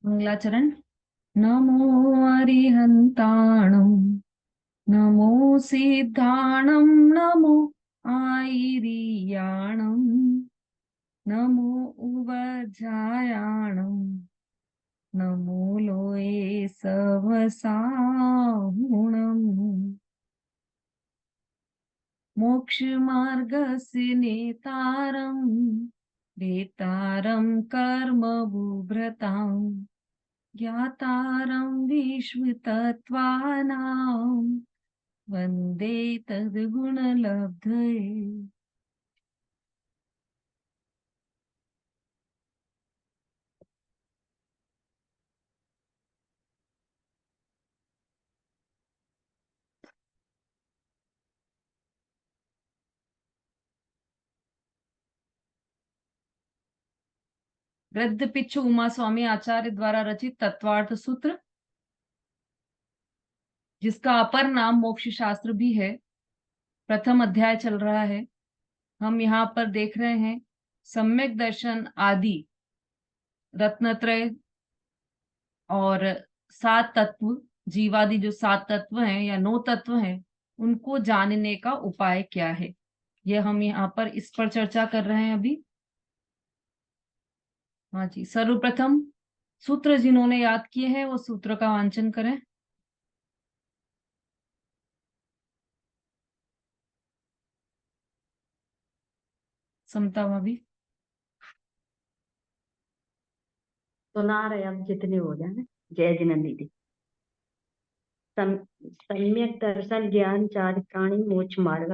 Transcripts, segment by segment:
मंगलाचरण। नमो अरिहन्ताणं नमो सिद्धाणं नमो आयिरीयाणं नमो उवजायाणं नमो लोये सवसाहुणम् मोक्षमार्गस्य नेतारं वेतारं कर्मबुभ्रतां ज्ञातारं विश्वतत्त्वानां वन्दे तद्गुणलब्धये। वृद्ध पिच्छ उमा स्वामी आचार्य द्वारा रचित तत्वार्थ सूत्र, जिसका अपर नाम मोक्ष शास्त्र भी है, प्रथम अध्याय चल रहा है। हम यहाँ पर देख रहे हैं सम्यक दर्शन आदि रत्नत्रय और सात तत्व, जीवादि जो सात तत्व हैं या नौ तत्व हैं, उनको जानने का उपाय क्या है, यह हम यहाँ पर इस पर चर्चा कर रहे हैं अभी। हाँ जी, सर्वप्रथम सूत्र जिन्होंने याद किए हैं वो सूत्र का वांचन करें। समता भाभी। सुना रहे अब जितने हो जाए। जय जिनेन्द्र दीदी। सम्यक दर्शन ज्ञान चारित्राणि मोक्ष मार्ग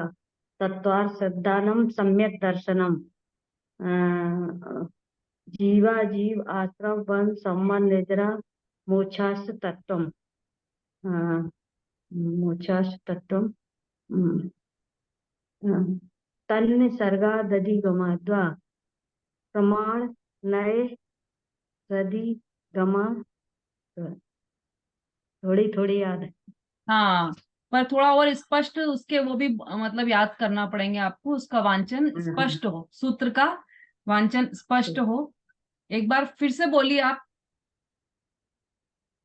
तत्वार श्रद्धानम सम्यक दर्शनम जीवा जीव आश्रम वन सम्मान निद्रा मोक्षाश तत्वम मोक्षाश तत्वम तन्न सर्गा दधि गमाद्वा प्रमाण नए दधि गमा। थोड़ी थोड़ी याद है। हाँ, पर थोड़ा और स्पष्ट उसके वो भी मतलब याद करना पड़ेंगे आपको, उसका वांचन स्पष्ट हो, सूत्र का वांचन स्पष्ट हो। एक बार फिर से बोलिए आप।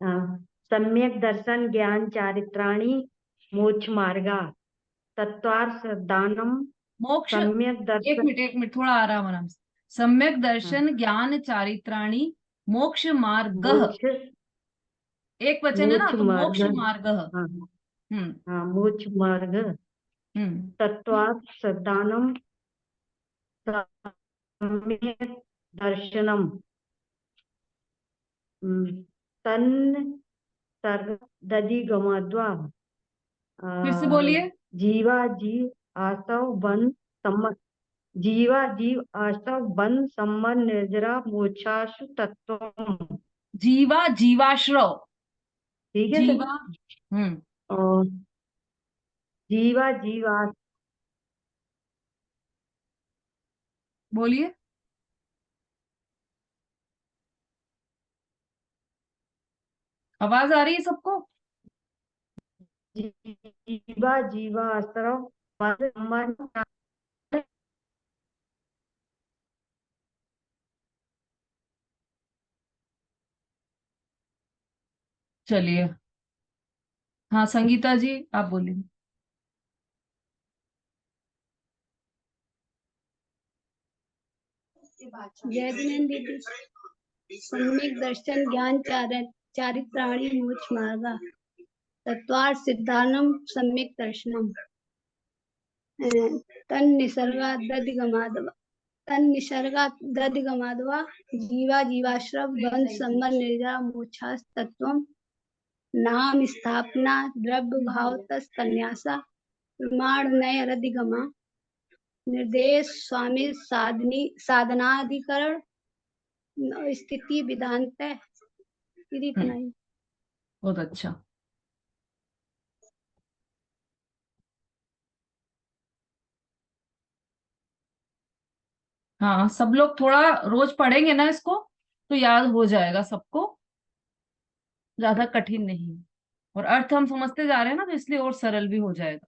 सम्यक दर्शन ज्ञान चारित्राणि मोक्ष मार्गा तत्वार्थ दानम मोक्ष, सम्यक दर्शन। एक मिनट थोड़ा आराम आराम से। सम्यक दर्शन ज्ञान चारित्राणि मोक्ष मार्ग, मोक्ष एक वचन है ना, मोक्ष तो मार्ग। मोक्ष मार्ग। हाँ हम्म हाँ, मोक्ष मार्ग हम्म तत्वार्थ दानम सम्यक दर्शनम तन्न सर्ग दधि गमाद्वा फिर से बोलिए। जीवा जीव आसव वन सम्मत जीवा जीव आसव वन सम्मत निर्जरा मोक्षाशु तत्व। जीवा जीवाश्रव, ठीक है सर। जीवा। हम्म और जीवा जीवा बोलिए। आवाज आ रही है सबको? जीवा जीवा आश्रव वन सम्मत। चलिए, हाँ संगीता जी आप बोलिए। जय जिनेन्द्र दीदी। सम्यक दर्शन ज्ञान चारित्राणि मोक्ष मार्गा तत्वार्थ सिद्धानम सम्यक दर्शनम तन्निसर्गादधिगमाद्वा जीवा जीवाश्रव बंध सम्मर निर्जरा मोक्षास तत्वम नाम स्थापना द्रव्य भावतस कन्यासा प्रमाण नय रधिगमा निर्देश स्वामी साधनाधिकरण स्थिति विधानत इतना ही। बहुत अच्छा। हाँ, सब लोग थोड़ा रोज पढ़ेंगे ना इसको तो याद हो जाएगा सबको, ज्यादा कठिन नहीं। और अर्थ हम समझते जा रहे हैं ना, तो इसलिए और सरल भी हो जाएगा।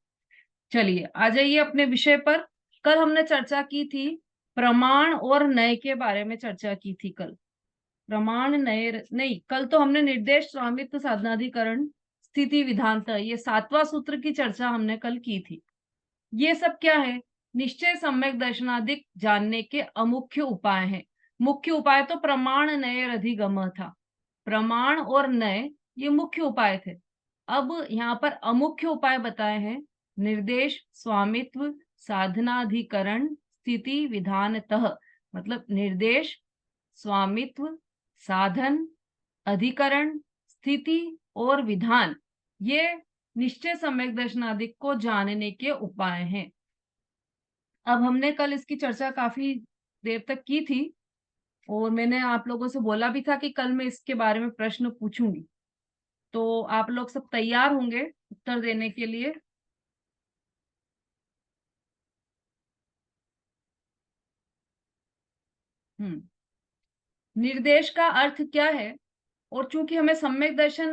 चलिए आ जाइए अपने विषय पर। कल हमने चर्चा की थी प्रमाण और नय के बारे में, चर्चा की थी कल। प्रमाण नए नहीं, कल तो हमने निर्देश स्वामित्व साधनाधिकरण स्थिति विधानता, ये 7वां सूत्र की चर्चा हमने कल की थी। ये सब क्या है? निश्चय सम्यक दर्शनादिक जानने के अमुख्य उपाय हैं। मुख्य उपाय तो प्रमाण नय अधिगम था। प्रमाण और नय ये मुख्य उपाय थे। अब यहाँ पर अमुख्य उपाय बताए हैं। निर्देश स्वामित्व साधनाधिकरण स्थिति विधानतः, मतलब निर्देश स्वामित्व साधन अधिकरण स्थिति और विधान, ये निश्चय सम्यक दर्शनादिक को जानने के उपाय हैं। अब हमने कल इसकी चर्चा काफी देर तक की थी और मैंने आप लोगों से बोला भी था कि कल मैं इसके बारे में प्रश्न पूछूंगी, तो आप लोग सब तैयार होंगे उत्तर देने के लिए? निर्देश का अर्थ क्या है, और चूंकि हमें सम्यक दर्शन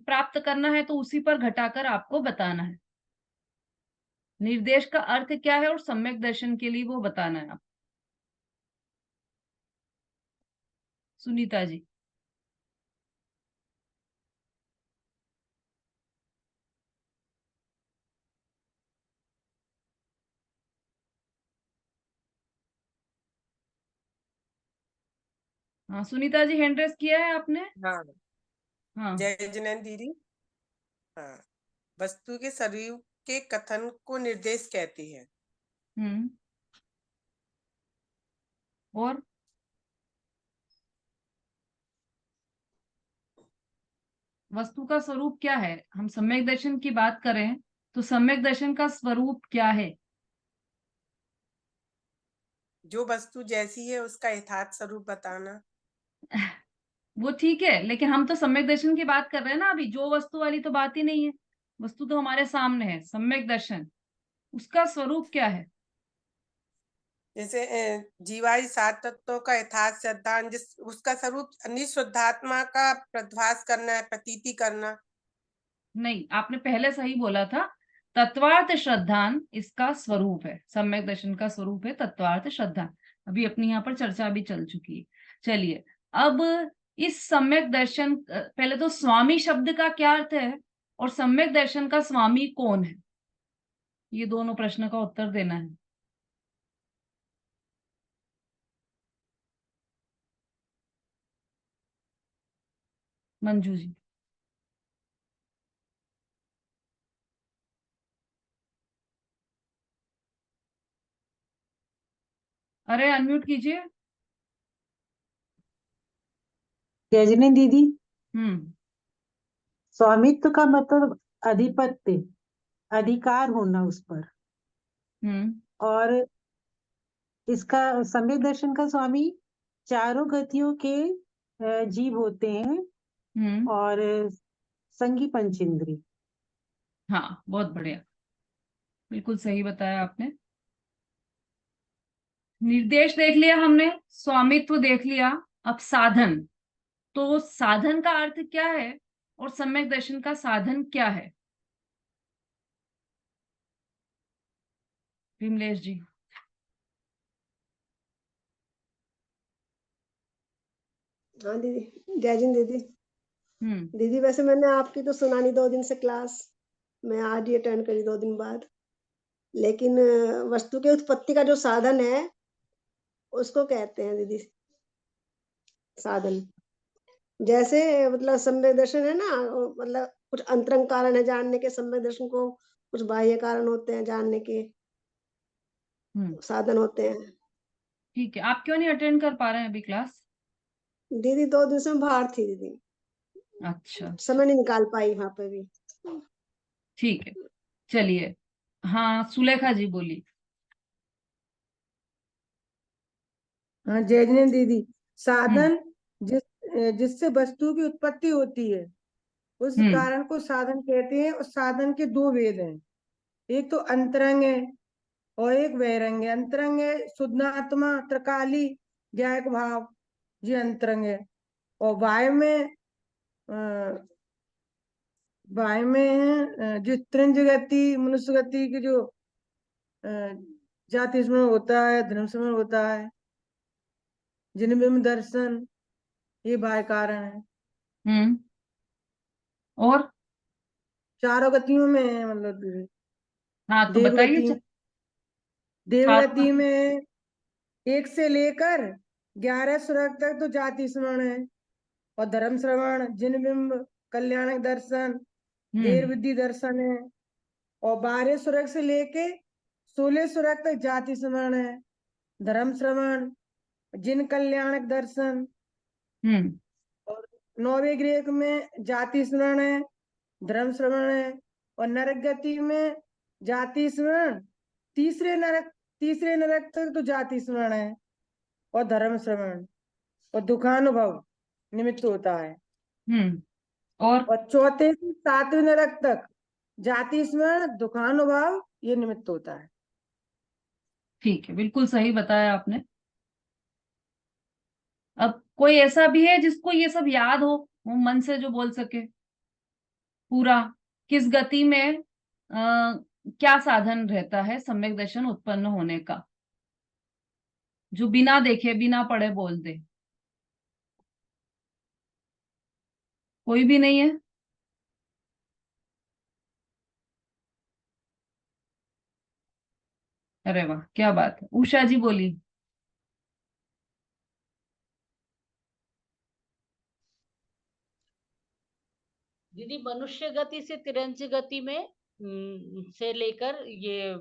प्राप्त करना है तो उसी पर घटाकर आपको बताना है। निर्देश का अर्थ क्या है और सम्यक दर्शन के लिए वो बताना है आप। सुनीता जी। हाँ सुनीता जी, हैंड रेस किया है आपने? हाँ, हाँ। जय जिनेन्द्र दीदी। हाँ, वस्तु के स्वरूप के कथन को निर्देश कहती है। और वस्तु का स्वरूप क्या है? हम सम्यक दर्शन की बात करें तो सम्यक दर्शन का स्वरूप क्या है? जो वस्तु जैसी है उसका यथार्थ स्वरूप बताना। वो ठीक है, लेकिन हम तो सम्यक दर्शन की बात कर रहे हैं ना अभी। जो वस्तु वाली तो बात ही नहीं है, वस्तु तो हमारे सामने है। सम्यक दर्शन, उसका स्वरूप क्या है? जैसे जीवाई 7 तत्वों का यथार्थ सिद्धांत, जिस उसका स्वरूप निःशुद्धात्मा का प्रभास करना है, प्रतीति करना। नहीं, आपने पहले सही बोला था। तत्वार्थ श्रद्धान इसका स्वरूप है। सम्यक दर्शन का स्वरूप है तत्वार्थ श्रद्धान। अभी अपनी यहाँ पर चर्चा भी चल चुकी है। चलिए, अब इस सम्यक दर्शन, पहले तो स्वामी शब्द का क्या अर्थ है और सम्यक दर्शन का स्वामी कौन है, ये दोनों प्रश्न का उत्तर देना है। मंजू जी। अरे अनम्यूट कीजिए। रजनी दीदी, हम्म। स्वामित्व का मतलब अधिपत्य, अधिकार होना उस पर। और इसका सम्यक दर्शन का स्वामी चारों गतियों के जीव होते हैं और संगी पंचेंद्री। हाँ, बहुत बढ़िया, बिल्कुल सही बताया आपने। निर्देश देख लिया हमने, स्वामित्व देख लिया। अब साधन, तो साधन का अर्थ क्या है और सम्यक दर्शन का साधन क्या है? विमलेश जी। हाँ दीदी, जय जिन दीदी। हम्म। दीदी वैसे मैंने आपकी तो सुना नहीं 2 दिन से क्लास, मैं आज ही अटेंड करी 2 दिन बाद। लेकिन वस्तु के उत्पत्ति का जो साधन है उसको कहते हैं दीदी साधन। जैसे मतलब सम्यक दर्शन है ना, मतलब कुछ अंतरंग कारण है जानने के सम्यक दर्शन को, कुछ बाह्य कारण होते हैं जानने के, साधन होते हैं। ठीक है, आप क्यों नहीं अटेंड कर पा रहे हैं अभी क्लास? दीदी 2 दिन से मैं बाहर थी दीदी। अच्छा, समय नहीं निकाल पाई वहां पे भी। ठीक है, चलिए। हाँ सुलेखा जी बोली। हाँ जयजनी दीदी, साधन जिससे वस्तु की उत्पत्ति होती है उस कारण को साधन कहते हैं। और साधन के 2 भेद हैं, एक तो अंतरंग है और एक बहिरंग है। अंतरंग है शुद्धात्मा त्रिकाली ज्ञायक भाव, ये अंतरंग है। और वायु में है जो त्रिंज गति मनुष्य गति की जो जाति स्मरण होता है, धर्म स्मरण होता है, जिनमें दर्शन, ये बाह्य कारण है। हम्म। और चारों गतियों में है मतलब दीदी। हाँ तो बताइए देवगति, चारों देवगति में। में 1 से लेकर 11 सुरग तक तो जाति स्मरण है, और धर्म श्रवण, जिन बिंब, कल्याणक दर्शन, देर हम्म। विद्धि दर्शन है। और 12 सुरग से लेके 16 सुरग तक जाति स्मरण है, धर्म श्रवण, जिन कल्याणक दर्शन। हम्म। और 9वें ग्रेक में जाति स्मरण है, धर्म श्रवण है। और नरक गति में जाति स्मरण, तीसरे नरक तक तो जाति स्मरण है और धर्म श्रवण और दुखानुभव निमित्त होता है। हम्म। और और चौथे से 7वें नरक तक जाति स्मरण, दुखानुभव ये निमित्त होता है। ठीक है, बिल्कुल सही बताया आपने। अब कोई ऐसा भी है जिसको ये सब याद हो, वो मन से जो बोल सके पूरा, किस गति में क्या साधन रहता है सम्यक दर्शन उत्पन्न होने का, जो बिना देखे बिना पढ़े बोल दे? कोई भी नहीं है? अरे वाह, क्या बात है। उषा जी बोली। दीदी मनुष्य गति से तिरंज गति में से लेकर ये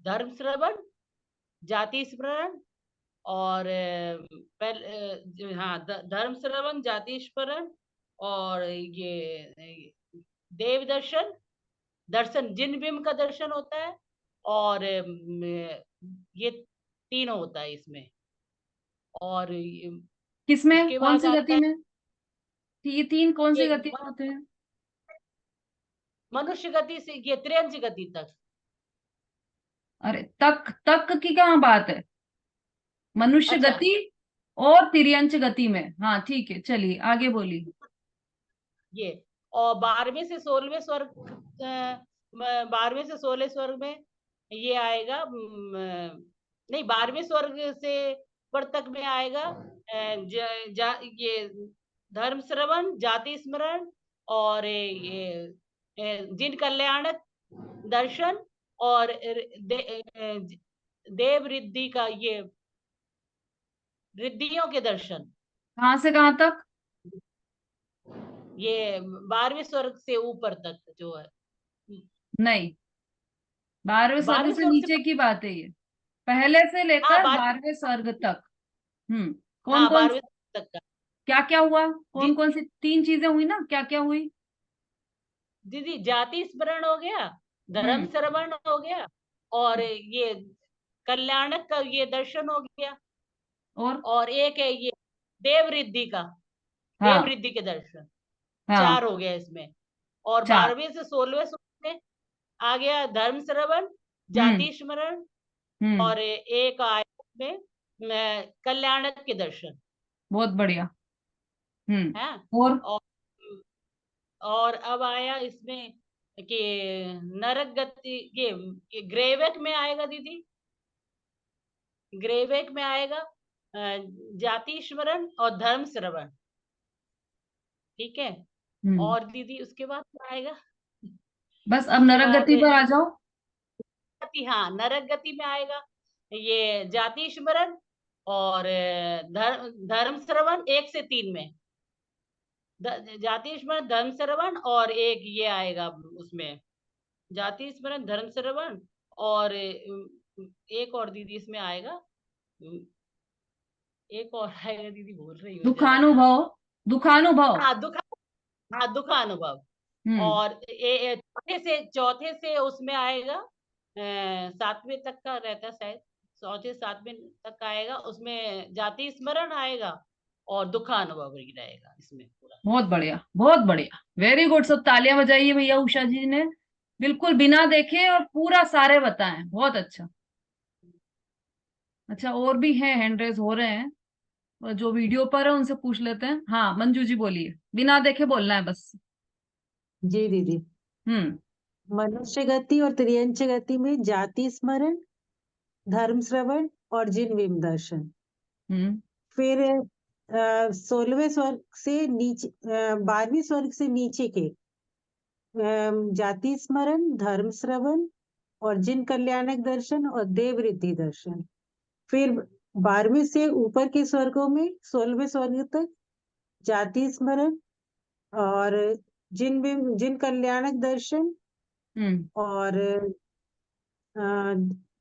धर्म श्रवण, जाति स्मरण और धर्म श्रवण, जाति स्मरण और ये देव दर्शन, दर्शन जिन बिंब का दर्शन होता है, और ये तीनों होता है इसमें। और किसमें, उसके कौन बाद सी आता गति है में? ये तीन कौन सी ये गति में होते हैं? मनुष्य गति से ये त्रियंज गति तक। अरे तक तक की कहाँ बात है? मनुष्य अच्छा, गति और तिर्यंच गति में। हाँ ठीक है, चलिए आगे बोलिए। ये और 12वें से 16वें स्वर्ग, 12वें से 16वें स्वर्ग में ये आएगा, नहीं 12वें स्वर्ग से ऊपर तक में आएगा ये धर्म श्रवण, जाति स्मरण और ये जिन कल्याणक दर्शन और देव रिद्धि का ये रिद्धियों के दर्शन। कहाँ से कहाँ तक? ये 12वें स्वर्ग से ऊपर तक जो है। नहीं, 12वें स्वर्ग 12वें से स्वर्ग से, नीचे की बात है ये, पहले से हाँ लेकर 12, 12वें स्वर्ग तक। कौन हाँ कौन, 12वें तक का। क्या क्या हुआ, कौन जी कौन सी तीन चीजें हुई ना, क्या क्या हुई? दीदी, जाति स्मरण हो गया, धर्म हम्म। श्रवण हो गया और ये कल्याणक का ये दर्शन हो गया, और और एक है ये देव रिद्धि का, देव हाँ। रिद्धि के दर्शन। हाँ 4 हो गया इसमें। और 4। 12वें से 16वें स्वर्ग में आ गया धर्म श्रवण, हम्म। जाति स्मरण हम्म। और एक आया में कल्याणक के दर्शन बहुत बढ़िया। है। और और अब आया इसमें कि नरक गति, ये ग्रेवेक में आएगा दीदी, ग्रेवेक में आएगा जाति स्मरण और धर्म श्रवण। ठीक है। हम्म। और दीदी उसके बाद क्या आएगा? बस अब उसके नरक बाद गति पर आ जाओ। गति, हाँ नरक गति में आएगा ये जाति स्मरण और धर्म श्रवण 1 से 3 में, जाति स्मरण, धर्म श्रवण और एक ये आएगा उसमें जाति स्मरण, धर्म श्रवण और एक और दीदी इसमें आएगा, एक और आएगा दीदी, भूल रही हूँ जरा। दुखानुभव, दुखानुभव। हाँ दुखानुभव। हम्म। और चौथे से उसमें आएगा 7वें तक का रहता है शायद, चौथे 7वें तक का आएगा, उसमें जाति स्मरण आएगा और दुखानुभव भी रहेगा इसमें पूरा। बहुत बढ़िया, बहुत बढ़िया, वेरी गुड। सब तालियां बजाइए भैया, उषा जी ने बिल्कुल बिना देखे और पूरा सारे बताए, बहुत अच्छा। अच्छा, और भी हैं, हैंड रेज हो रहे हैं, और जो वीडियो पर है उनसे पूछ लेते हैं। हाँ मंजू जी बोलिए, बिना देखे बोलना है बस। जी दीदी, हम्म। मनुष्य गति और त्रियंच गति में जाति स्मरण, धर्म श्रवण और जिन बिंब दर्शन। हम्म। फिर 16वें स्वर्ग से नीचे 12वें स्वर्ग से नीचे के जाति स्मरण, धर्म श्रवण और जिन कल्याणक दर्शन और देव रिद्धि दर्शन। फिर 12वें से ऊपर के स्वर्गों में 16वें स्वर्ग तक जाति स्मरण और जिन कल्याणक दर्शन और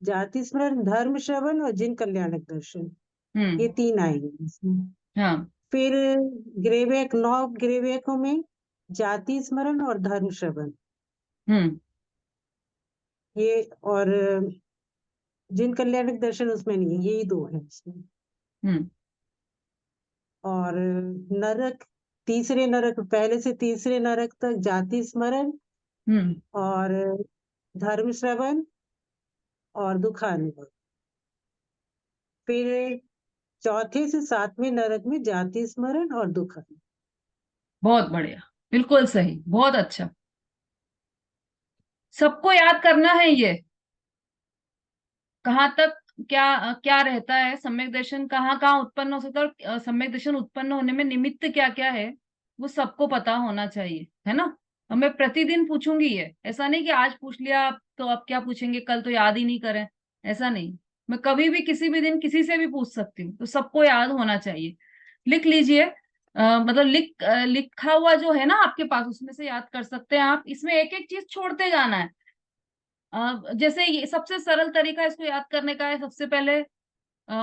जाति स्मरण, धर्म श्रवण और जिन कल्याणक दर्शन, ये 3 आएंगे इसमें। हाँ फिर ग्रेवेक 9 ग्रेवेकों में जाति स्मरण और धर्म श्रवण, ये और जिन कल्याणक दर्शन उसमें नहीं है, यही 2 है इसमें। और नरक, तीसरे नरक, पहले से तीसरे नरक तक जाति स्मरण और धर्म श्रवण और दुखानुभव। फिर चौथे से 7वें नरक में जाति स्मरण और दुखानुभव। बहुत बढ़िया, बिल्कुल सही, बहुत अच्छा। सबको याद करना है ये कहाँ तक क्या क्या रहता है, सम्यक दर्शन कहाँ कहाँ उत्पन्न हो सकता है और सम्यक दर्शन उत्पन्न होने में निमित्त क्या क्या है, वो सबको पता होना चाहिए, है ना। और मैं प्रतिदिन पूछूंगी ये, ऐसा नहीं कि आज पूछ लिया तो अब क्या पूछेंगे, कल तो याद ही नहीं करें, ऐसा नहीं। मैं कभी भी किसी भी दिन किसी से भी पूछ सकती हूँ, तो सबको याद होना चाहिए। लिख लीजिए, मतलब लिखा हुआ जो है ना आपके पास, उसमें से याद कर सकते हैं आप। इसमें एक एक चीज छोड़ते जाना है। जैसे ये सबसे सरल तरीका इसको याद करने का है, सबसे पहले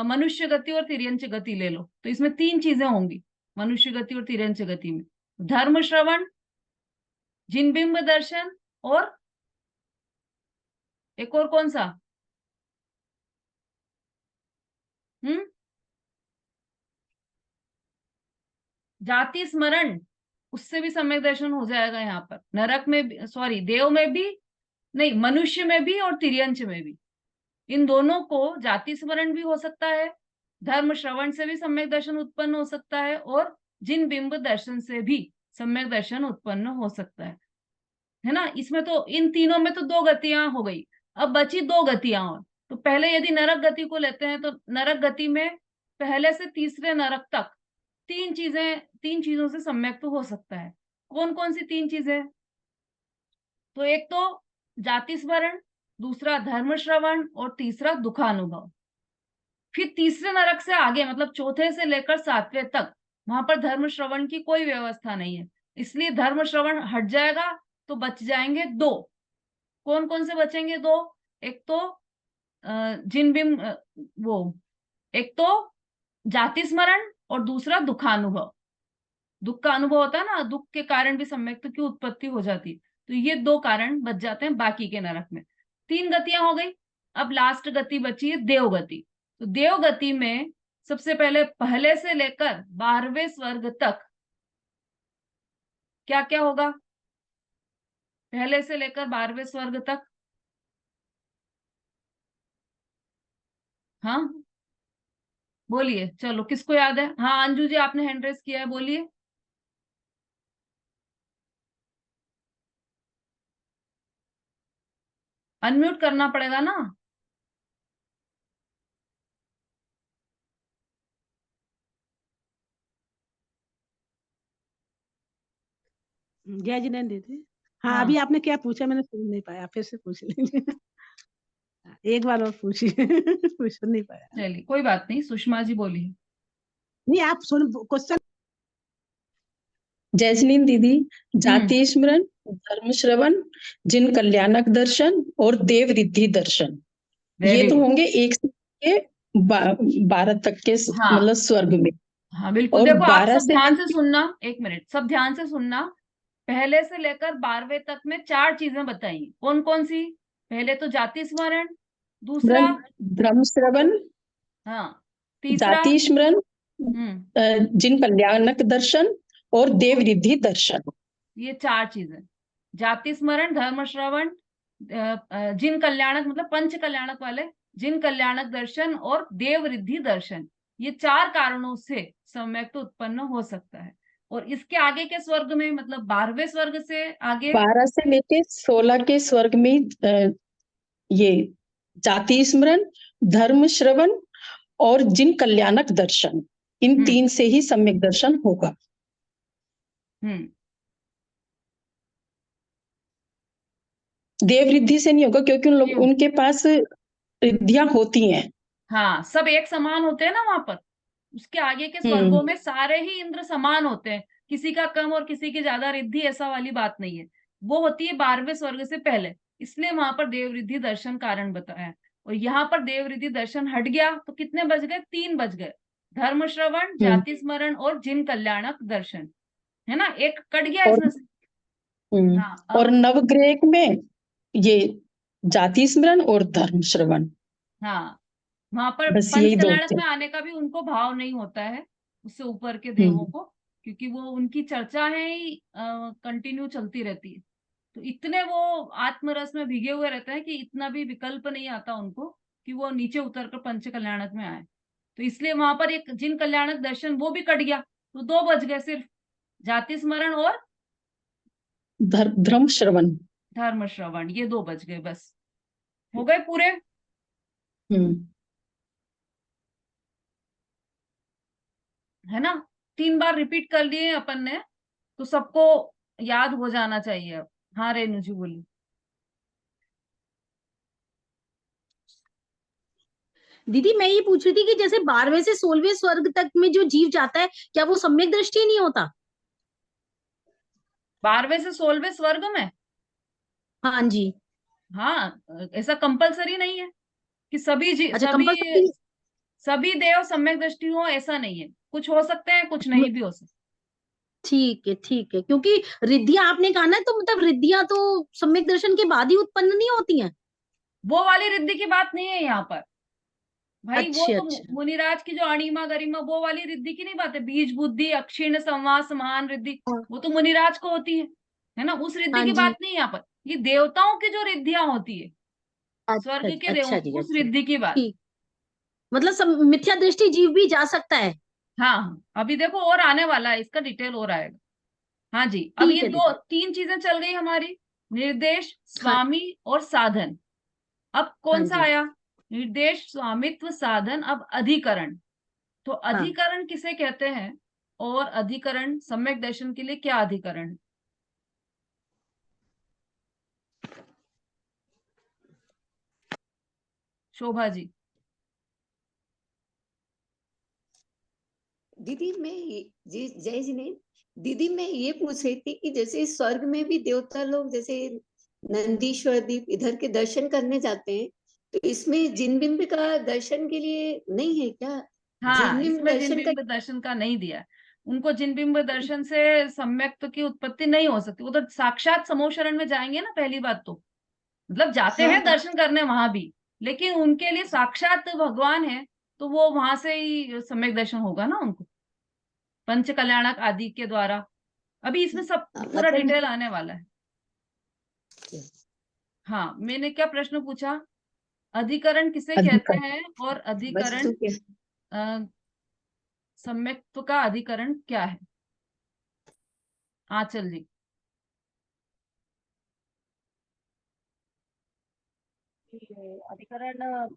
मनुष्य गति और तिर्यंच गति ले लो, तो इसमें 3 चीजें होंगी मनुष्य गति और तिर्यंच गति में: धर्म श्रवण, जिनबिंब दर्शन और एक और कौन सा? जाति स्मरण, उससे भी सम्यक दर्शन हो जाएगा यहाँ पर। नरक में, सॉरी, देव में भी नहीं, मनुष्य में भी और तिर्यंच में भी, इन दोनों को जाति स्मरण भी हो सकता है, धर्म श्रवण से भी सम्यक दर्शन उत्पन्न हो सकता है और जिन बिंब दर्शन से भी सम्यक दर्शन उत्पन्न हो सकता है ना। इसमें तो इन तीनों में तो 2 गतियां हो गई, अब बची 2 गतियां और। तो पहले यदि नरक गति को लेते हैं तो नरक गति में पहले से तीसरे नरक तक 3 चीजों से सम्यक तो हो सकता है। कौन कौन सी 3 चीजें? तो एक तो जाति स्मरण, दूसरा धर्म श्रवण और तीसरा दुखानुभव। फिर तीसरे नरक से आगे, मतलब चौथे से लेकर 7वें तक, वहां पर धर्म श्रवण की कोई व्यवस्था नहीं है, इसलिए धर्म श्रवण हट जाएगा, तो बच जाएंगे 2। कौन कौन से बचेंगे 2? एक तो एक तो जाति स्मरण और दूसरा दुखानुभव। दुख का अनुभव होता है ना, दुख के कारण भी सम्यक की उत्पत्ति हो जाती है, तो ये 2 कारण बच जाते हैं बाकी के नरक में। 3 गतियां हो गई। अब लास्ट गति बची है देव गति। तो देव गति में सबसे पहले से लेकर 12वें स्वर्ग तक क्या क्या होगा? पहले से लेकर 12वें स्वर्ग तक, हाँ बोलिए, चलो किसको याद है? हाँ अंजू जी, आपने हैंड रेस किया है, बोलिए। अनम्यूट करना पड़ेगा ना। जय जिनेन्द्र दीदी। हाँ, हाँ अभी आपने क्या पूछा मैंने सुन नहीं पाया, फिर से पूछ लीजिए। एक बार और पूछिए। सुन नहीं पाया। चलिए कोई बात नहीं, सुषमा जी बोलिए। नहीं, आप सुन क्वेश्चन। जयजनीन दीदी, जाति स्मरण, धर्म श्रवण, जिन कल्याणक दर्शन और देव रिद्धि दर्शन, ये तो होंगे 1 से 12 तक के हाँ, मतलब स्वर्ग में। हाँ बिल्कुल। और देखो आप 12 सब से ध्यान से सुनना, 1 मिनट, सब ध्यान से सुनना। पहले से लेकर 12वें तक में 4 चीजें बताई। कौन कौन सी? पहले तो जाति स्मरण, दूसरा धर्म श्रवण, हाँ, तीसरा जाति स्मरण, जिन कल्याणक दर्शन और देव रिद्धि दर्शन। ये 4 चीजें, जाति स्मरण, धर्म श्रवण, जिन कल्याणक मतलब पंच कल्याणक वाले, जिन कल्याणक दर्शन और देव रिद्धि दर्शन, ये 4 कारणों से सम्यक तो उत्पन्न हो सकता है। और इसके आगे के स्वर्ग में, मतलब 12वें स्वर्ग से आगे 12 से लेके 16 के स्वर्ग में ये जाति स्मरण, धर्म श्रवण और जिन कल्याणक दर्शन, इन तीन से ही सम्यक दर्शन होगा। देव रिद्धि से नहीं होगा, क्योंकि उनके पास रिद्धियां होती हैं। हाँ, सब एक समान होते हैं ना वहां पर। उसके आगे के स्वर्गों में सारे ही इंद्र समान होते हैं, किसी का कम और किसी की ज्यादा रिद्धि, ऐसा वाली बात नहीं है। वो होती है 12वें स्वर्ग से पहले, इसलिए वहां पर देव रिद्धि दर्शन कारण बताया है। और यहाँ पर देव रिद्धि दर्शन हट गया तो कितने बच गए? 3 बच गए। धर्म श्रवण, जाति स्मरण और जिन कल्याणक दर्शन, है ना, एक कट गया इसमें से। हाँ, और नवग्रह में ये जाति स्मरण और धर्म श्रवण। हाँ, वहां पर बस पंच यही दो कल्याणक थे। में आने का भी उनको भाव नहीं होता है उससे ऊपर के देवों को, क्योंकि वो उनकी चर्चा है ही कंटिन्यू चलती रहती है। तो इतने वो आत्मरस में भीगे हुए रहते हैं कि इतना भी विकल्प नहीं आता उनको कि वो नीचे उतरकर पंच कल्याणक में आए। तो इसलिए वहां पर एक जिन कल्याणक दर्शन वो भी कट गया, तो 2 बच गए सिर्फ, जाति स्मरण और धर्म श्रवण। धर्म श्रवण, ये 2 बच गए, बस हो गए पूरे। है ना, 3 बार रिपीट कर लिए अपन ने, तो सबको याद हो जाना चाहिए अब। हाँ रेणु जी बोलिए। दीदी मैं ये पूछ रही थी कि जैसे 12वें से 16वें स्वर्ग तक में जो जीव जाता है, क्या वो सम्यक दृष्टि नहीं होता? 12वें से 16वें स्वर्ग में? हाँ जी। हाँ, ऐसा कंपलसरी नहीं है कि अच्छा, कंपल्सरी। सभी देव सम्यक दृष्टि हो, ऐसा नहीं है। कुछ हो सकते हैं, कुछ नहीं भी हो सकते। ठीक है, ठीक है, क्योंकि रिद्धियां आपने कहा ना, तो मतलब रिद्धियां तो सम्यक दर्शन के बाद ही उत्पन्न नहीं होती हैं। वो वाली रिद्धि की बात नहीं है यहाँ पर भाई। वो अच्छा, तो अच्छा। मुनिराज की जो अणिमा गरिमा वो वाली रिद्धि की नहीं बात है। बीज बुद्धि अक्षीण संवास महान रिद्धि, वो तो मुनिराज को होती है ना, उस रिद्धि हाँ की जी। बात नहीं है यहाँ पर। ये देवताओं की जो रिद्धियां होती है, अच्छा, स्वर्ग के देवों अच्छा की, जी, उस अच्छा। रिद्धि की बात। ठीक, मतलब मिथ्या दृष्टि जीव भी जा सकता है। हाँ हाँ, अभी देखो और आने वाला है, इसका डिटेल और आएगा। हाँ जी, अब ठीक ये है दो दीदी। 3 चीजें चल गई हमारी, निर्देश, हाँ। स्वामी और साधन। अब कौन हाँ सा जी। आया? निर्देश, स्वामित्व, साधन, अब अधिकरण। तो हाँ। अधिकरण किसे कहते हैं, और अधिकरण सम्यक दर्शन के लिए क्या अधिकरण है? शोभा जी। दीदी जी जय जी ने दीदी मैं ये पूछ रही थी कि जैसे स्वर्ग में भी देवता लोग जैसे नंदीश्वर दीप इधर के दर्शन करने जाते हैं, तो इसमें जिन बिंब का दर्शन के लिए नहीं है क्या? हाँ, जिन बिंब इसमें जिन दर्शन का बिंब दर्शन का नहीं दिया है। उनको जिन बिंब दर्शन से सम्यक की उत्पत्ति नहीं हो सकती। वो तो साक्षात समूह शरण में जाएंगे ना, पहली बात तो। मतलब जाते हाँ हैं दर्शन करने वहां भी, लेकिन उनके लिए साक्षात भगवान है, तो वो वहां से ही सम्यक दर्शन होगा ना उनको, पंच कल्याणक आदि के द्वारा। अभी इसमें सब पूरा मतलब डिटेल आने वाला है। हाँ, मैंने क्या प्रश्न पूछा? अधिकरण किसे कहते अधिकरण। हैं, और अधिकरण वस्तु के सम्यक्त्व का अधिकरण क्या है? आंचल जी। अधिकरण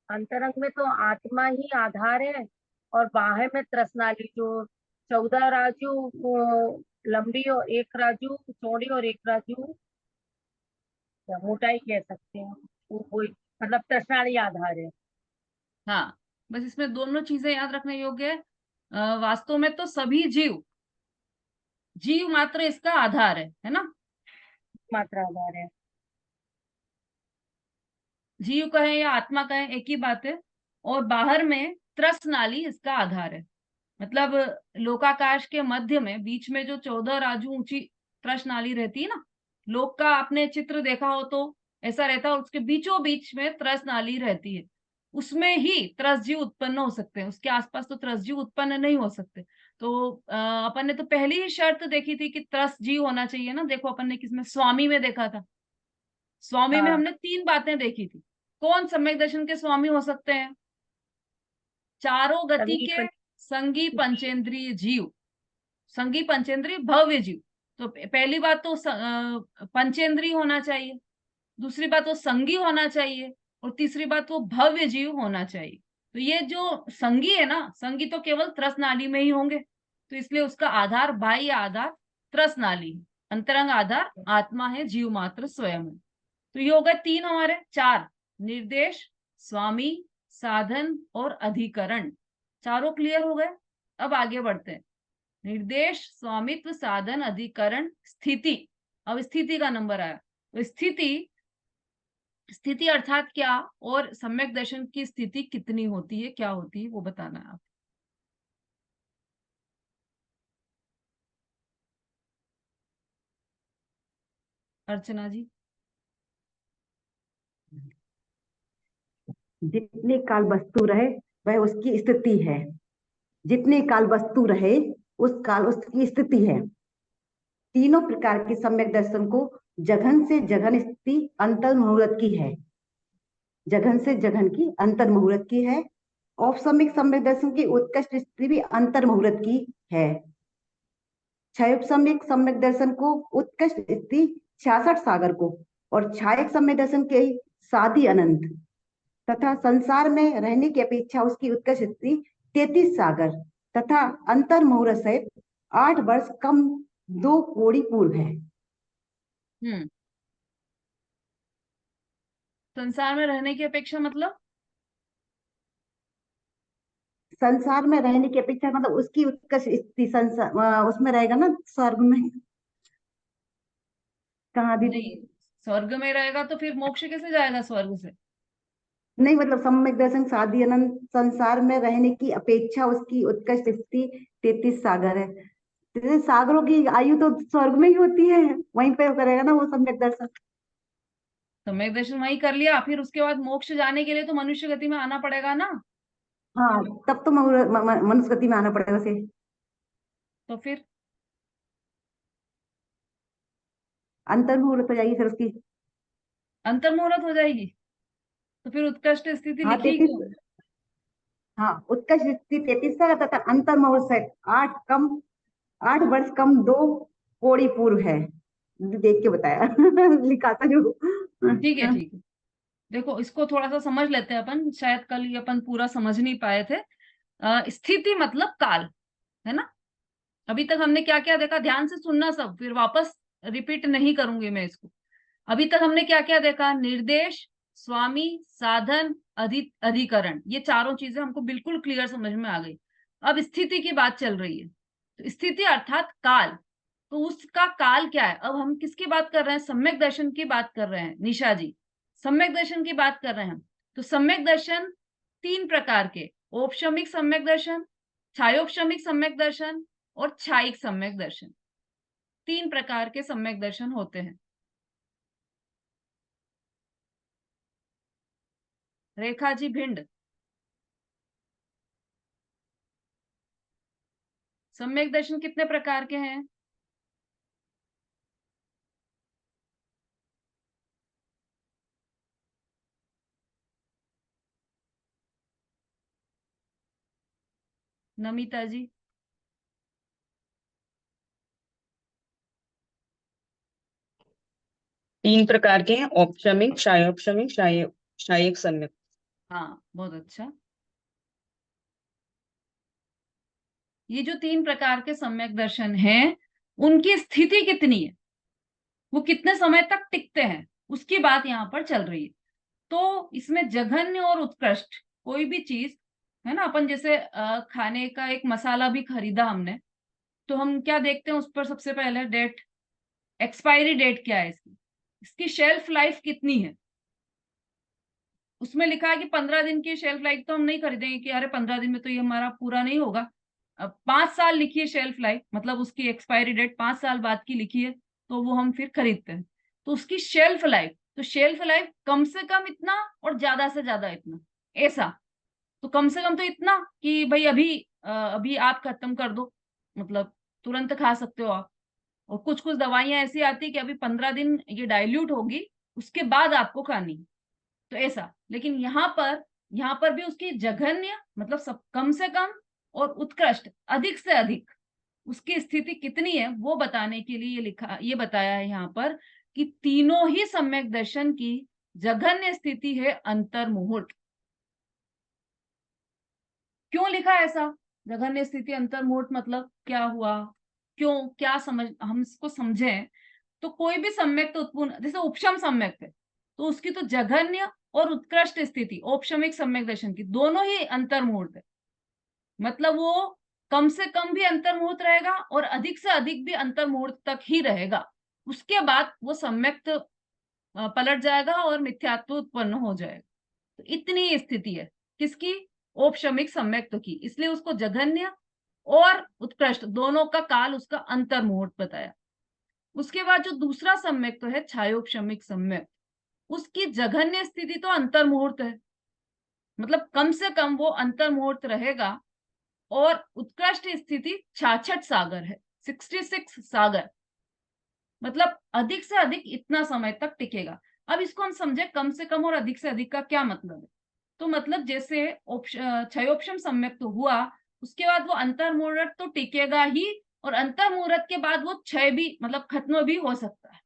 अंतरंग में तो आत्मा ही आधार है, और बाह्य में तृष्णाली, जो 14 राजू लंबी और 1 राजू चौड़ी और 1 राजू या मोटाई कह सकते हैं, वो मतलब तृष्णाली आधार है। हाँ, बस इसमें दोनों चीजें याद रखने योग्य है। वास्तव में तो सभी जीव मात्र इसका आधार है ना, मात्रा आधार है। जीव कहें या आत्मा कहें एक ही बात है। और बाहर में त्रस नाली इसका आधार है। मतलब लोकाकाश के मध्य में बीच में जो 14 राजू ऊंची त्रस नाली रहती है ना, लोक का आपने चित्र देखा हो तो ऐसा रहता है, उसके बीचों बीच में त्रस नाली रहती है। उसमें ही त्रस जीव उत्पन्न हो सकते हैं, उसके आसपास तो त्रस जीव उत्पन्न नहीं हो सकते। तो अपन ने तो पहली ही शर्त देखी थी कि त्रस जीव होना चाहिए ना। देखो अपन ने किसमें, स्वामी में देखा था। स्वामी में हाँ। हमने 3 बातें देखी थी। कौन सम्यक दर्शन के स्वामी हो सकते हैं? चारों गति के संगी पंचेंद्रिय जीव, संगी पंचेंद्रिय भव्य जीव। तो पहली बात तो पंचेंद्रिय होना चाहिए, दूसरी बात वो संगी होना चाहिए, और तीसरी बात वो भव्य जीव होना चाहिए। तो ये जो संगी है ना, संगी तो केवल त्रस नाली में ही होंगे, तो इसलिए उसका आधार, बाह्य आधार त्रस नाली है, अंतरंग आधार आत्मा है, जीव मात्र स्वयं है। तो ये हो गए 3 हमारे, 4 निर्देश, स्वामी, साधन और अधिकरण, चारों क्लियर हो गए। अब आगे बढ़ते हैं। निर्देश, स्वामित्व, साधन, अधिकरण, स्थिति। अब स्थिति का नंबर आया। तो स्थिति, स्थिति अर्थात क्या, और सम्यक दर्शन की स्थिति कितनी होती है, क्या होती है, वो बताना है आप। अर्चना जी। जितने काल वस्तु रहे वह उसकी स्थिति है। जितने काल वस्तु रहे उस काल उसकी स्थिति है। तीनों प्रकार के सम्यक दर्शन को जघन से जघन स्थिति अंतर मुहूर्त की है। जघन से जघन की अंतर मुहूर्त की है। औपसमिक सम्यक दर्शन की उत्कृष्ट स्थिति भी अंतर मुहूर्त की है। क्षयोपसमिक सम्यक दर्शन को उत्कृष्ट स्थिति 66 सागर को, और छायक सम्यक दर्शन के साधी अनंत, तथा संसार में रहने की अपेक्षा उसकी उत्कृष्ट स्थिति 33 सागर तथा अंतर मुहूर्त सहित 8 वर्ष कम 2 कोड़ी पूर्व है। संसार में रहने की अपेक्षा मतलब संसार में रहने की अपेक्षा मतलब उसकी उत्कृष्ट स्थिति संसार उसमें रहेगा ना, स्वर्ग में। कहाँ दीदी? नहीं, स्वर्ग में रहेगा तो फिर मोक्ष कैसे जाएगा स्वर्ग से? नहीं, मतलब सम्यक दर्शन साधी अनंत संसार में रहने की अपेक्षा उसकी उत्कृष्ट स्थिति 33 सागर है। सागरों की आयु तो स्वर्ग में ही होती है, वहीं पे करेगा ना वो सम्यक दर्शन। सम्यक दर्शन वहीं कर लिया, फिर उसके बाद मोक्ष जाने के लिए तो मनुष्य गति में आना पड़ेगा ना। हाँ, तब तो मनुष्य गति में आना पड़ेगा उसे। तो फिर अंतर मुहूर्त हो जाएगी फिर उसकी। अंतर मुहूर्त हो जाएगी, तो फिर उत्कृष्ट स्थिति हाँ, लिखी क्यों? हाँ, उत्कृष्ट स्थिति 33 साल तथा अंतर मुहूर्त से 8 वर्ष कम 2 कोड़ी पूर्व है। देख के बताया लिखा था जो। ठीक है, ठीक है। देखो, इसको थोड़ा सा समझ लेते हैं अपन, शायद कल ये अपन पूरा समझ नहीं पाए थे। स्थिति मतलब काल, है ना। अभी तक हमने क्या क्या देखा, ध्यान से सुनना सब, फिर वापस रिपीट नहीं करूंगी मैं इसको। अभी तक हमने क्या क्या देखा, निर्देश, स्वामी, साधन, अधिकरण, ये चारों चीजें हमको बिल्कुल क्लियर समझ में आ गई। अब स्थिति की बात चल रही है, तो स्थिति अर्थात काल, तो उसका काल क्या है। अब हम किसकी बात कर रहे हैं, सम्यक दर्शन की बात कर रहे हैं निशा जी, सम्यक दर्शन की बात कर रहे हैं हम। तो सम्यक दर्शन 3 प्रकार के, औपशमिक सम्यक दर्शन, छायोपशमिक सम्यक दर्शन और छायिक सम्यक दर्शन, 3 प्रकार के सम्यक दर्शन होते हैं। रेखा जी भिंड, सम्यक दर्शन कितने प्रकार के हैं? नमिता जी। 3 प्रकार के हैं, औपशमिक, क्षयोपशमिक, क्षयिक सम्यक। हाँ, बहुत अच्छा। ये जो 3 प्रकार के सम्यक दर्शन हैं, उनकी स्थिति कितनी है, वो कितने समय तक टिकते हैं, उसकी बात यहाँ पर चल रही है। तो इसमें जघन्य और उत्कृष्ट कोई भी चीज है ना, अपन जैसे खाने का एक मसाला भी खरीदा हमने, तो हम क्या देखते हैं उस पर, सबसे पहले डेट, एक्सपायरी डेट क्या है इसकी, इसकी शेल्फ लाइफ कितनी है। उसमें लिखा है कि 15 दिन की शेल्फ लाइफ, तो हम नहीं खरीदेंगे कि अरे 15 दिन में तो ये हमारा पूरा नहीं होगा। अब 5 साल लिखी है शेल्फ लाइफ, मतलब उसकी एक्सपायरी डेट 5 साल बाद की लिखी है, तो वो हम फिर खरीदते हैं। तो उसकी शेल्फ लाइफ, तो शेल्फ लाइफ कम से कम इतना और ज्यादा से ज्यादा इतना, ऐसा। तो कम से कम तो इतना कि भाई अभी आप खत्म कर दो, मतलब तुरंत खा सकते हो आप। और कुछ कुछ दवाइयां ऐसी आती है कि अभी 15 दिन ये डाइल्यूट होगी, उसके बाद आपको खानी, तो ऐसा। लेकिन यहाँ पर भी उसकी जघन्य मतलब सब कम से कम, और उत्कृष्ट अधिक से अधिक, उसकी स्थिति कितनी है वो बताने के लिए ये बताया है यहाँ पर कि तीनों ही सम्यक दर्शन की जघन्य स्थिति है अंतर मुहूर्त। क्यों लिखा ऐसा? जघन्य स्थिति अंतर्मुहूर्त मतलब क्या हुआ, क्यों, क्या समझ, हम इसको समझें तो कोई भी सम्यक्त उत्पन्न, जैसे उपशम सम्यक्त है तो उसकी तो जघन्य और उत्कृष्ट स्थिति औपशमिक सम्यक दर्शन की दोनों ही अंतर्मुहूर्त है। मतलब वो कम से कम भी अंतर्मुहूर्त रहेगा और अधिक से अधिक भी अंतर्मुहूर्त तक ही रहेगा, उसके बाद वो सम्यक्त पलट जाएगा और मिथ्यात्व उत्पन्न हो जाएगा। तो इतनी स्थिति है किसकी? औपशमिक सम्यक्त की, इसलिए उसको जघन्य और उत्कृष्ट दोनों का काल उसका अंतर्मुहूर्त बताया। उसके बाद जो दूसरा सम्यक्त है छायोपशमिक सम्यक्त, उसकी जघन्य स्थिति तो अंतर्मुहूर्त है, मतलब कम से कम वो अंतर्मुहूर्त रहेगा, और उत्कृष्ट स्थिति 66 सागर है, 66 सागर, मतलब अधिक से अधिक इतना समय तक टिकेगा। अब इसको हम समझे कम से कम और अधिक से अधिक का क्या मतलब है। तो मतलब जैसे क्षयोपशम सम्यक्त तो हुआ, उसके बाद वो अंतर्मुहूर्त तो टिकेगा ही, और अंतर्मुहूर्त के बाद वो क्षय भी मतलब खत्म भी हो सकता है,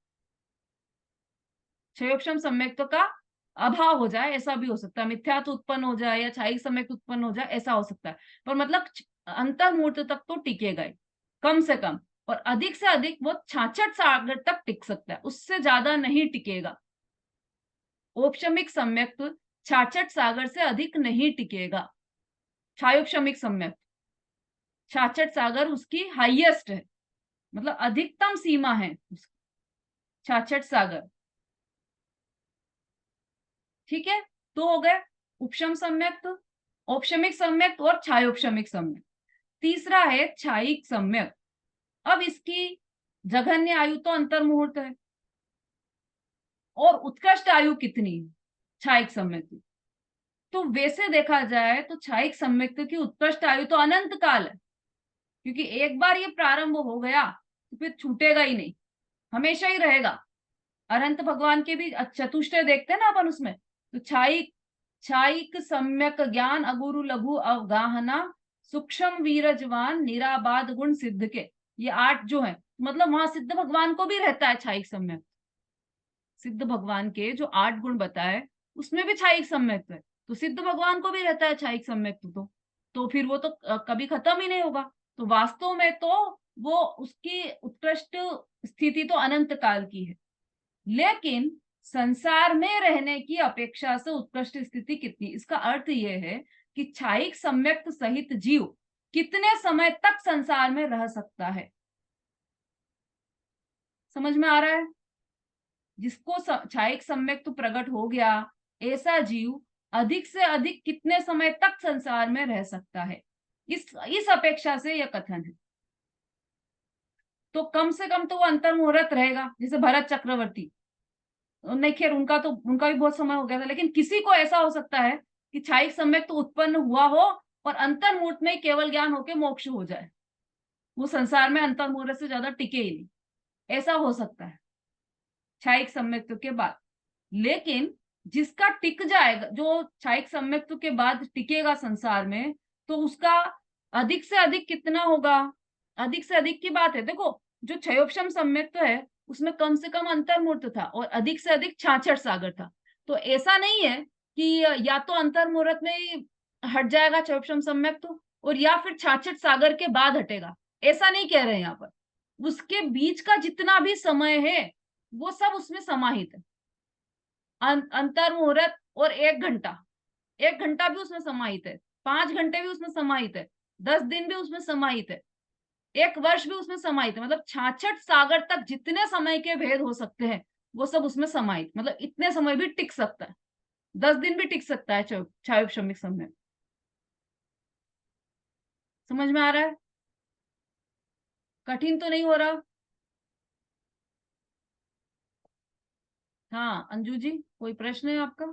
क्षयोपशम सम्यक्त का अभाव हो जाए ऐसा भी हो सकता है, मिथ्यात्व उत्पन्न हो जाए या क्षयिक सम्यक्त उत्पन्न हो जाए ऐसा हो सकता है, पर मतलब अंतर्मुहूर्त तक तो टिकेगा ही कम से कम, और अधिक से अधिक वो 66 सागर तक टिक सकता है, उससे ज्यादा नहीं टिकेगा। औपशमिक सम्यक्त 66 सागर से अधिक नहीं टिकेगा। छायोपशमिक सम्यक्त 66 सागर उसकी हाईएस्ट है, मतलब अधिकतम सीमा है 66 सागर। ठीक है, तो हो गए उपशम सम्यक्त, औपशमिक सम्यक्त और छायोपशमिक सम्यक्त। तीसरा है क्षयिक सम्यक्त। अब इसकी जघन्य आयु तो अंतर्मुहूर्त है, और उत्कृष्ट आयु कितनी है क्षयिक सम्यक्त? तो वैसे देखा जाए तो क्षयिक सम्यक्त की उत्कृष्ट आयु तो अनंत काल है, क्योंकि एक बार ये प्रारंभ हो गया तो फिर छूटेगा ही नहीं, हमेशा ही रहेगा। अनंत भगवान के भी चतुष्टय देखते हैं ना अपन उसमें, तो क्षयिक सम्यक ज्ञान अगुरु लघु अवगाहना सूक्ष्म वीरजवान निराबाद गुण सिद्ध के, ये 8 जो है, मतलब वहां सिद्ध भगवान को भी रहता है क्षयिक सम्यक। सिद्ध भगवान के जो 8 गुण बताए उसमें भी क्षयिक सम्यक है, तो सिद्ध भगवान को भी रहता है क्षयिक सम्यक तो फिर वो तो कभी खत्म ही नहीं होगा। तो वास्तव में तो वो उसकी उत्कृष्ट स्थिति तो अनंत काल की है, लेकिन संसार में रहने की अपेक्षा से उत्कृष्ट स्थिति कितनी, इसका अर्थ यह है कि क्षयिक सम्यक्त सहित जीव कितने समय तक संसार में रह सकता है। समझ में आ रहा है? जिसको क्षयिक सम्यक्त प्रकट हो गया, ऐसा जीव अधिक से अधिक कितने समय तक संसार में रह सकता है, इस अपेक्षा से यह कथन है। तो कम से कम तो वो अंतर्मुहूर्त रहेगा, जैसे भरत चक्रवर्ती, नहीं खैर उनका भी बहुत समय हो गया था, लेकिन किसी को ऐसा हो सकता है कि क्षयिक सम्यक्त तो उत्पन्न हुआ हो और अंतर्मुहूर्त में केवल ज्ञान होके मोक्ष हो जाए, वो संसार में अंतर्मुहूर्त से ज्यादा टिके ही नहीं, ऐसा हो सकता है क्षयिक सम्यक्त के बाद। लेकिन जिसका टिक जाएगा, जो क्षयिक सम्यक्त के बाद टिकेगा संसार में, तो उसका अधिक से अधिक कितना होगा? अधिक से अधिक की बात है, देखो जो क्षयोपशम सम्यक्त है उसमें कम से कम अंतर्मुहूर्त था और अधिक से अधिक 66 सागर था। तो ऐसा नहीं है कि या तो अंतर्मुहूर्त में ही हट जाएगा क्षयोपशम सम्यक्त और या फिर 66 सागर के बाद हटेगा, ऐसा नहीं कह रहे हैं यहाँ पर। उसके बीच का जितना भी समय है वो सब उसमें समाहित है। अंतर्मुहूर्त और 1 घंटा, 1 घंटा भी उसमें समाहित है, 5 घंटे भी उसमें समाहित है, 10 दिन भी उसमें समाहित है, 1 वर्ष भी उसमें समाहित है, मतलब 66 सागर तक जितने समय के भेद हो सकते हैं वो सब उसमें समाहित, मतलब इतने समय भी टिक सकता है, 10 दिन भी टिक सकता है क्षयोपशमिक समय। समझ में आ रहा है? कठिन तो नहीं हो रहा? हाँ अंजू जी, कोई प्रश्न है आपका?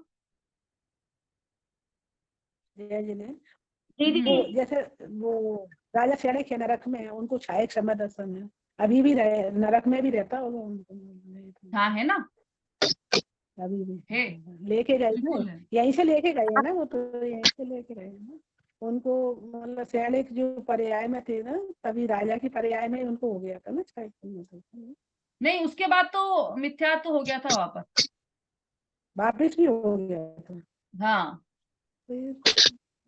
दीदी जैसे वो राजा श्याणक के नरक में उनको क्षयिक समय दर्शन है, अभी भी रहे नरक में भी रहता होगा। हाँ है ना, अभी भी है, लेके गए ना, यहीं से लेके गए है ना, वो तो यहीं से लेके गए ना उनको, मतलब श्याणक जो पर्याय में थे ना, तभी राजा की पर्याय में उनको हो गया था ना क्षयिक समय। नहीं उसके बाद तो मिथ्यात्व हो गया था वापस भी हो गया था। हाँ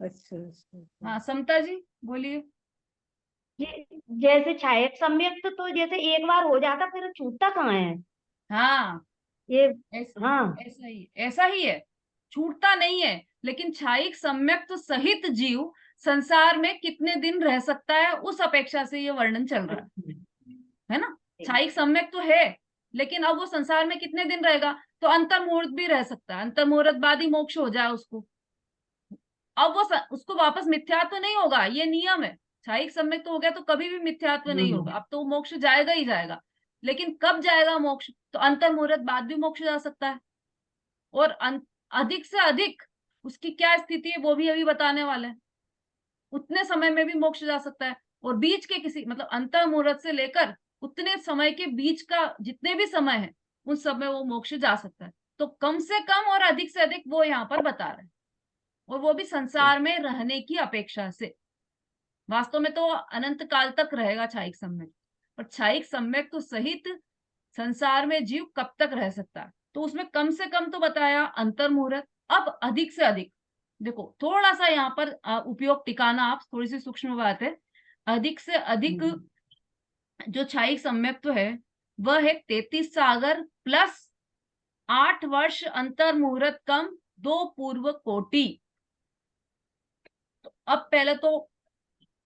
अच्छा अच्छा। हाँ समता जी बोलिए। जैसे छायक सम्यक्त तो जैसे एक बार हो जाता फिर छूटता कहाँ है हाँ ये। हाँ ऐसा ही है, छूटता नहीं है। लेकिन छायिक सम्यक्त सहित जीव संसार में कितने दिन रह सकता है उस अपेक्षा से ये वर्णन चल रहा है ना। छायिक सम्यक्त तो है, लेकिन अब वो संसार में कितने दिन रहेगा, तो अंतर्मुहूर्त भी रह सकता है, अंतर्मुहूर्त बाद ही मोक्ष हो जाए उसको। अब वो उसको वापस मिथ्यात्व नहीं होगा, ये नियम है। छायिक सम्यक्त तो हो गया तो कभी भी मिथ्यात्व नहीं होगा, अब तो मोक्ष जाएगा ही जाएगा। लेकिन कब जाएगा मोक्ष, तो अंतर्मुहूर्त बाद भी मोक्ष जा सकता है। और अधिक से अधिक उसकी क्या स्थिति है वो भी अभी बताने वाले हैं। उतने समय में भी मोक्ष जा सकता है, और बीच के किसी मतलब अंतर्मुहूर्त से लेकर उतने समय के बीच का जितने भी समय है उन सब में वो मोक्ष जा सकता है। तो कम से कम और अधिक से अधिक वो यहाँ पर बता रहे हैं, और वो भी संसार में रहने की अपेक्षा से। वास्तव में तो अनंत काल तक रहेगा छायिक सम्यक, और छायिक सम्यक तो सहित संसार में जीव कब तक रह सकता है, तो उसमें कम से कम तो बताया अंतर्मुहूर्त। अब अधिक से अधिक देखो, थोड़ा सा यहाँ पर उपयोग टिकाना, आप थोड़ी सी सूक्ष्म बात है। अधिक से अधिक जो छायिक सम्यक्त्व है वह है 33 सागर प्लस 8 वर्ष अंतर्मुहूर्त कम 2 पूर्व कोटि। तो अब पहले तो